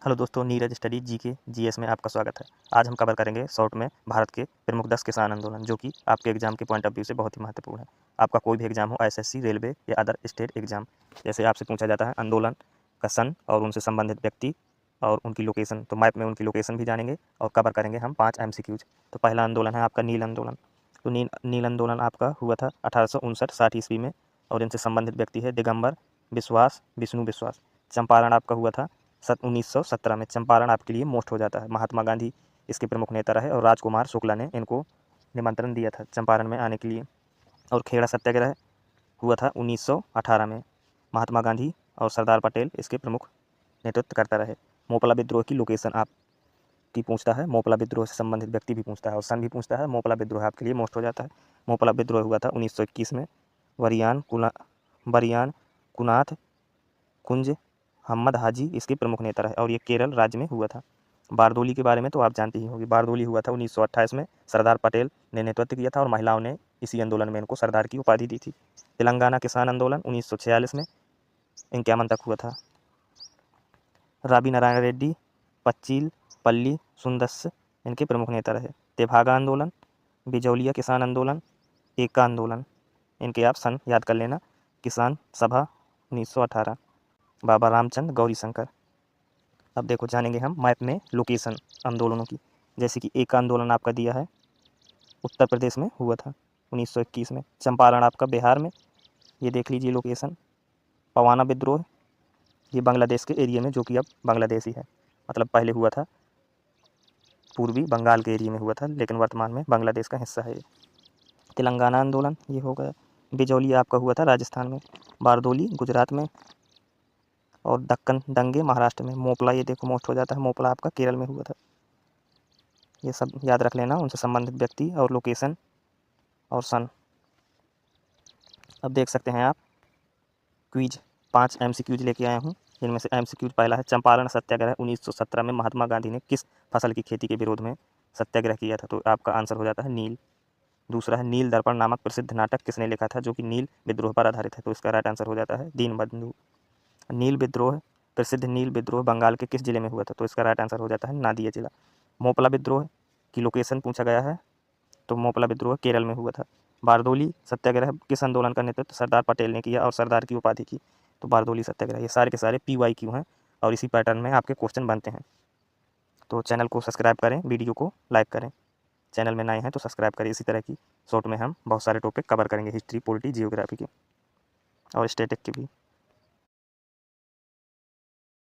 Hello दोस्तों, Neeraj study GK GS में आपका स्वागत है। आज हम कवर करेंगे शॉर्ट में भारत के प्रमुख 10 किसान आंदोलन, जो कि आपके एग्जाम के पॉइंट ऑफ व्यू से बहुत ही महत्वपूर्ण है। आपका कोई भी एग्जाम हो, एसएससी, रेलवे या अदर स्टेट एग्जाम, जैसे आपसे पूछा जाता है आंदोलन का सन और उनसे संबंधित व्यक्ति और उनकी लोकेशन, तो मैप में उनकी लोकेशन भी जानेंगे और कवर करेंगे हम 5 MCQs। तो पहला आंदोलन है आपका नील आंदोलन। तो नील आंदोलन आपका हुआ था 1859-60 ईस्वी में, और इनसे संबंधित व्यक्ति है दिगंबर विश्वास, विष्णु विश्वास। चंपारण आपका हुआ था 1917 में। चंपारण आपके लिए मोस्ट हो जाता है। महात्मा गांधी इसके प्रमुख नेता रहे और राजकुमार शुक्ला ने इनको निमंत्रण दिया था चंपारण में आने के लिए। और खेड़ा सत्याग्रह हुआ था 1918 में। महात्मा गांधी और सरदार पटेल इसके प्रमुख नेतृत्व करता रहे। मोपला विद्रोह की लोकेशन आपकी पूछता है, मोपला विद्रोह से संबंधित व्यक्ति भी पूछता है और सन भी पूछता है। मोपला विद्रोह आपके लिए मोस्ट हो जाता है। मोपला विद्रोह हुआ था 1921 में। बरियान कुनाथ कुंज अहमद हाजी इसके प्रमुख नेता रहे और ये केरल राज्य में हुआ था। बारदोली के बारे में तो आप जानते ही होंगे। बारदोली हुआ था 1928 में। सरदार पटेल ने नेतृत्व किया था और महिलाओं ने इसी आंदोलन में इनको सरदार की उपाधि दी थी। तेलंगाना किसान आंदोलन 1946 में इक्यावन तक हुआ था। राबी नारायण रेड्डी, पच्चील पल्ली सुंदस इनके प्रमुख नेता रहे। तेभागा आंदोलन, बिजौलिया किसान आंदोलन, एका आंदोलन, इनके आप सन याद कर लेना। किसान सभा 1918, बाबा रामचंद्र गौरीशंकर। अब देखो, जानेंगे हम मैप में लोकेशन आंदोलनों की। जैसे कि एक आंदोलन आपका दिया है उत्तर प्रदेश में हुआ था 1921 में। चंपारण आपका बिहार में, ये देख लीजिए लोकेशन। पवाना विद्रोह ये बांग्लादेश के एरिया में, जो कि अब बांग्लादेश ही है, मतलब पहले हुआ था पूर्वी बंगाल के एरिया में हुआ था, लेकिन वर्तमान में बांग्लादेश का हिस्सा है ये। तेलंगाना आंदोलन ये हो गया। बिजौलिया आपका हुआ था राजस्थान में। बारदोली गुजरात में और दक्कन दंगे महाराष्ट्र में। मोपला ये देखो मोस्ट हो जाता है, मोपला आपका केरल में हुआ था। ये सब याद रख लेना, उनसे संबंधित व्यक्ति और लोकेशन और सन। अब देख सकते हैं आप क्विज 5 MCQs लेके आया हूँ, जिनमें से MCQ पहला है चंपारण सत्याग्रह 1917 में महात्मा गांधी ने किस फसल की खेती के विरोध में सत्याग्रह किया था? तो आपका आंसर हो जाता है नील। दूसरा है नील दर्पण नामक प्रसिद्ध नाटक किसने लिखा था, जो कि नील विद्रोह पर आधारित है? तो इसका राइट आंसर हो जाता है दीनबंधु। नील विद्रोह, प्रसिद्ध नील विद्रोह बंगाल के किस जिले में हुआ था? तो इसका राइट आंसर हो जाता है नादिया जिला। मोपला विद्रोह की लोकेशन पूछा गया है, तो मोपला विद्रोह केरल में हुआ था। बारदोली सत्याग्रह किस आंदोलन का नेतृत्व सरदार पटेल ने किया और सरदार की उपाधि की? तो बारदोली सत्याग्रह। ये सारे के सारे PYQ हैं और इसी पैटर्न में आपके क्वेश्चन बनते हैं। तो चैनल को सब्सक्राइब करें, वीडियो को लाइक करें। चैनल में नए हैं तो सब्सक्राइब करें। इसी तरह की शॉर्ट में हम बहुत सारे टॉपिक कवर करेंगे, हिस्ट्री, पॉलिटी, जियोग्राफी के और स्टैटिक के भी।